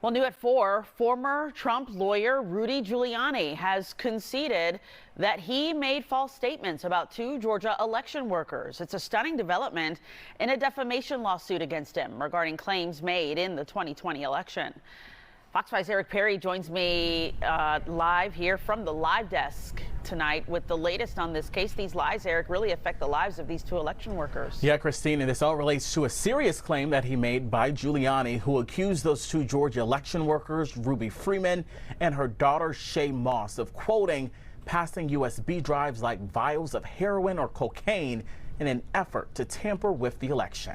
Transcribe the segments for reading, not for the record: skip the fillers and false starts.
Well, new at 4, former Trump lawyer Rudy Giuliani has conceded that he made false statements about 2 Georgia election workers. It's a stunning development in a defamation lawsuit against him regarding claims made in the 2020 election. Fox 5's Eric Perry joins me live here from the live desk tonight with the latest on this case. These lies, Eric, really affect the lives of these 2 election workers. Yeah, Christine, and this all relates to a serious claim that he made by Giuliani, who accused those 2 Georgia election workers, Ruby Freeman and her daughter Shay Moss, of quoting, passing USB drives like vials of heroin or cocaine in an effort to tamper with the election.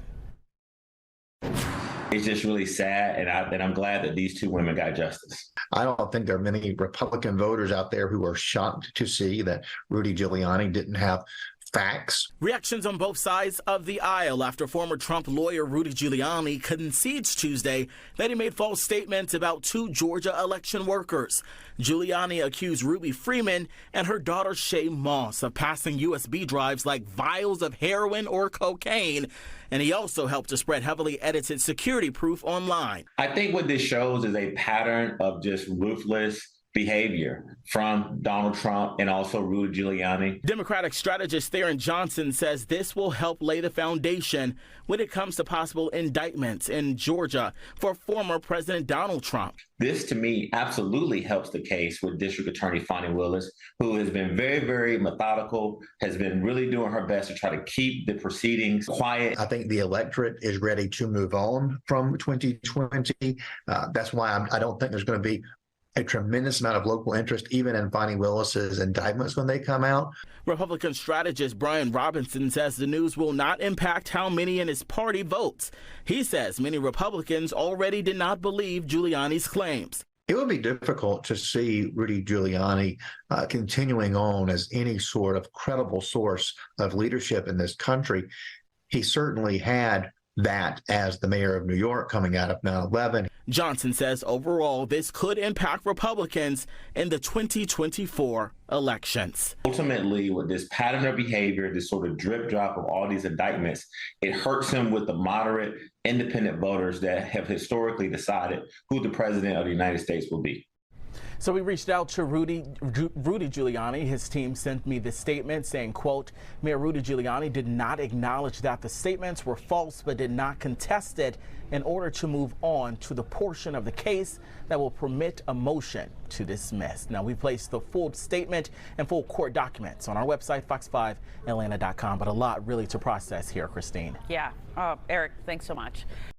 It's just really sad, and I'm glad that these 2 women got justice. I don't think there are many Republican voters out there who are shocked to see that Rudy Giuliani didn't have facts. Reactions on both sides of the aisle after former Trump lawyer Rudy Giuliani concedes Tuesday that he made false statements about 2 Georgia election workers. Giuliani accused Ruby Freeman and her daughter Shay Moss of passing USB drives like vials of heroin or cocaine, and he also helped to spread heavily edited security proof online. I think what this shows is a pattern of just ruthless behavior from Donald Trump and also Rudy Giuliani. Democratic strategist Theron Johnson says this will help lay the foundation when it comes to possible indictments in Georgia for former President Donald Trump. This, to me, absolutely helps the case with District Attorney Fani Willis, who has been very, very methodical, has been really doing her best to try to keep the proceedings quiet. I think the electorate is ready to move on from 2020. That's why I don't think there's going to be a tremendous amount of local interest, even in Fani Willis's indictments when they come out. Republican strategist Brian Robinson says the news will not impact how many in his party votes. He says many Republicans already did not believe Giuliani's claims. It would be difficult to see Rudy Giuliani continuing on as any sort of credible source of leadership in this country. He certainly had that as the mayor of New York coming out of 9/11. Johnson says overall this could impact Republicans in the 2024 elections. Ultimately, with this pattern of behavior, this sort of drip drop of all these indictments, it hurts him with the moderate, independent voters that have historically decided who the president of the United States will be. So we reached out to Rudy Giuliani. His team sent me this statement saying, quote, Mayor Rudy Giuliani did not acknowledge that the statements were false, but did not contest it in order to move on to the portion of the case that will permit a motion to dismiss. Now, we placed the full statement and full court documents on our website, fox5atlanta.com, but a lot really to process here, Christine. Yeah. Eric, thanks so much.